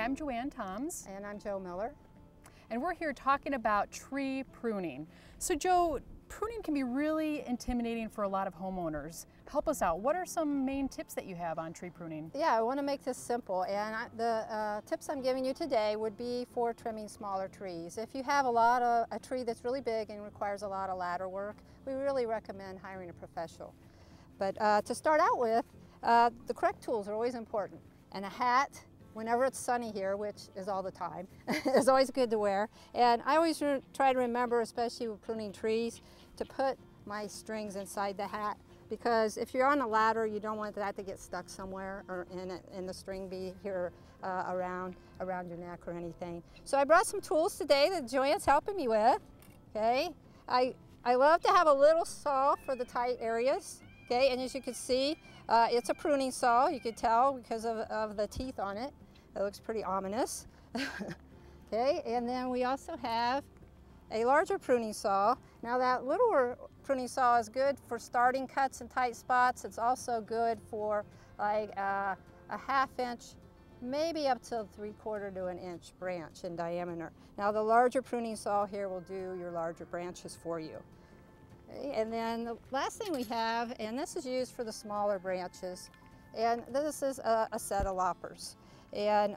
I'm Joanne Toms. And I'm Joe Miller. And we're here talking about tree pruning. So Joe, pruning can be really intimidating for a lot of homeowners. Help us out. What are some main tips that you have on tree pruning? Yeah, I want to make this simple, and the tips I'm giving you today would be for trimming smaller trees. If you have a tree that's really big and requires a lot of ladder work, we really recommend hiring a professional. But to start out with, the correct tools are always important, and a hat, whenever it's sunny here, which is all the time, is always good to wear. And I always try to remember, especially with pruning trees, to put my strings inside the hat, because if you're on a ladder, you don't want that to get stuck somewhere or in the string be here around your neck or anything. So I brought some tools today that Joanne's helping me with. Okay, I love to have a little saw for the tight areas. Okay, and as you can see, it's a pruning saw. You could tell because of the teeth on it. It looks pretty ominous. Okay, and then we also have a larger pruning saw. Now that littler pruning saw is good for starting cuts in tight spots. It's also good for like a ½ inch, maybe up to 3/4 to an inch branch in diameter. Now the larger pruning saw here will do your larger branches for you. Okay, and then the last thing we have, and this is used for the smaller branches, and this is a set of loppers. And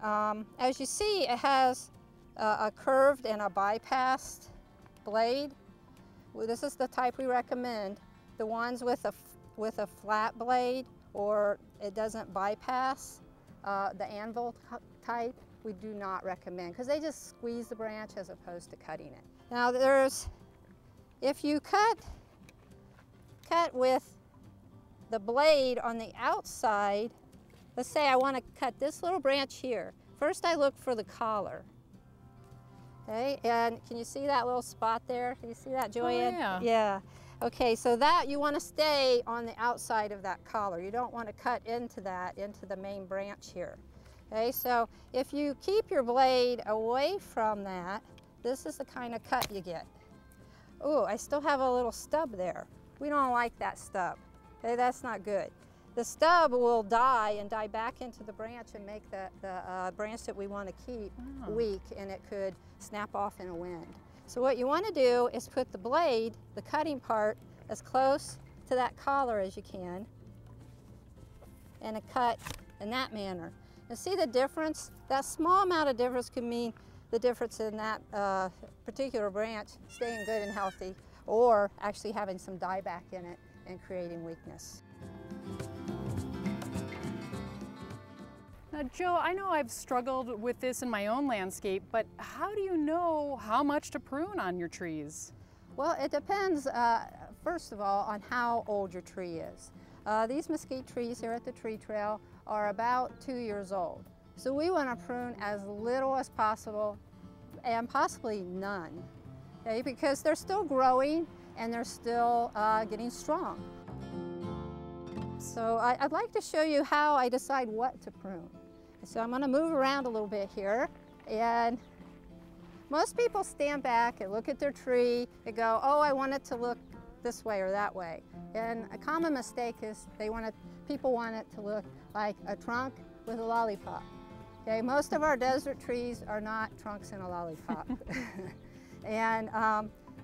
as you see, it has a curved and a bypassed blade. Well, this is the type we recommend. The ones with a flat blade, or it doesn't bypass, the anvil type, we do not recommend, because they just squeeze the branch as opposed to cutting it. Now if you cut with the blade on the outside, let's say I want to cut this little branch here. First I look for the collar. Okay, and can you see that little spot there? Can you see that, Joanne? Oh, yeah. Yeah. Okay, so that you want to stay on the outside of that collar. You don't want to cut into the main branch here. Okay, so if you keep your blade away from that, this is the kind of cut you get. Oh, I still have a little stub there. We don't like that stub. Okay, that's not good. The stub will die back into the branch and make the branch that we want to keep weak, and it could snap off in a wind. So what you want to do is put the blade, the cutting part, as close to that collar as you can, and cut in that manner. And see the difference? That small amount of difference can mean the difference in that particular branch staying good and healthy, or actually having some dieback in it and creating weakness. Now Joe, I know I've struggled with this in my own landscape, but how do you know how much to prune on your trees? Well, it depends, first of all, on how old your tree is. These mesquite trees here at the tree trail are about 2 years old. So we want to prune as little as possible, and possibly none, okay? Because they're still growing and they're still getting strong. So I'd like to show you how I decide what to prune. So I'm going to move around a little bit here, and most people stand back and look at their tree and go, oh, I want it to look this way or that way. And a common mistake is people want it to look like a trunk with a lollipop. Okay, most of our desert trees are not trunks in a lollipop. And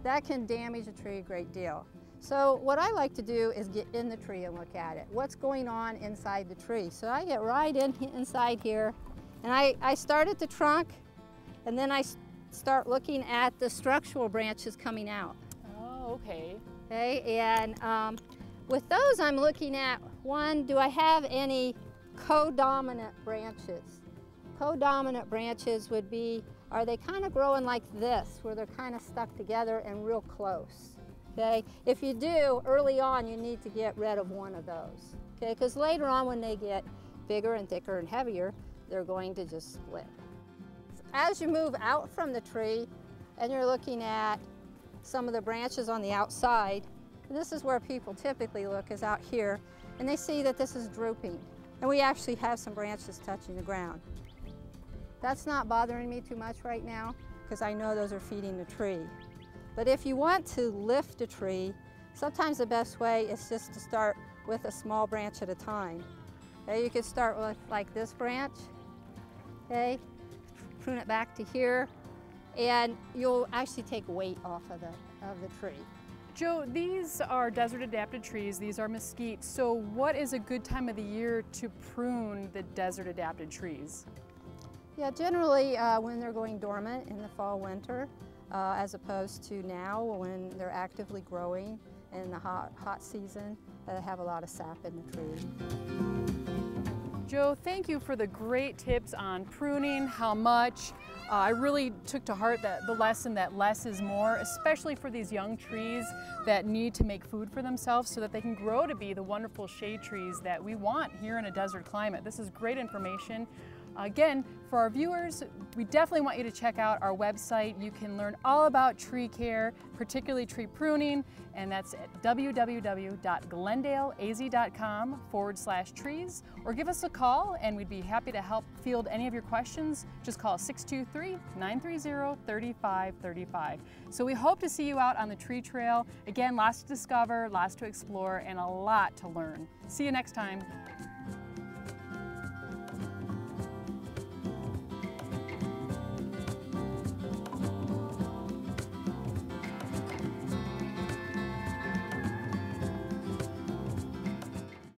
that can damage a tree a great deal. So what I like to do is get in the tree and look at it. What's going on inside the tree? So I get right inside here, and I start at the trunk, and then I start looking at the structural branches coming out. Oh, okay. Okay, and with those I'm looking at, one, do I have any codominant branches? Codominant branches would be, are they kind of growing like this, where they're kind of stuck together and real close? Okay, if you do, early on you need to get rid of one of those. Okay, because later on when they get bigger and thicker and heavier, they're going to just split. As you move out from the tree and you're looking at some of the branches on the outside, this is where people typically look, is out here, and they see that this is drooping. And we actually have some branches touching the ground. That's not bothering me too much right now, because I know those are feeding the tree. But if you want to lift a tree, sometimes the best way is just to start with a small branch at a time. Okay, you could start with like this branch, okay? prune it back to here, and you'll actually take weight off of the tree. Joe, these are desert adapted trees, these are mesquite, so what is a good time of the year to prune the desert adapted trees? Yeah, generally when they're going dormant in the fall, winter, as opposed to now when they're actively growing in the hot season, they have a lot of sap in the tree. Joe, thank you for the great tips on pruning, how much. I really took to heart the lesson that less is more, especially for these young trees that need to make food for themselves so that they can grow to be the wonderful shade trees that we want here in a desert climate. This is great information. Again, for our viewers, we definitely want you to check out our website. You can learn all about tree care, particularly tree pruning, and that's at www.glendaleaz.com/trees, or give us a call and we'd be happy to help field any of your questions. Just call 623-930-3535. So we hope to see you out on the tree trail. Again, lots to discover, lots to explore, and a lot to learn. See you next time.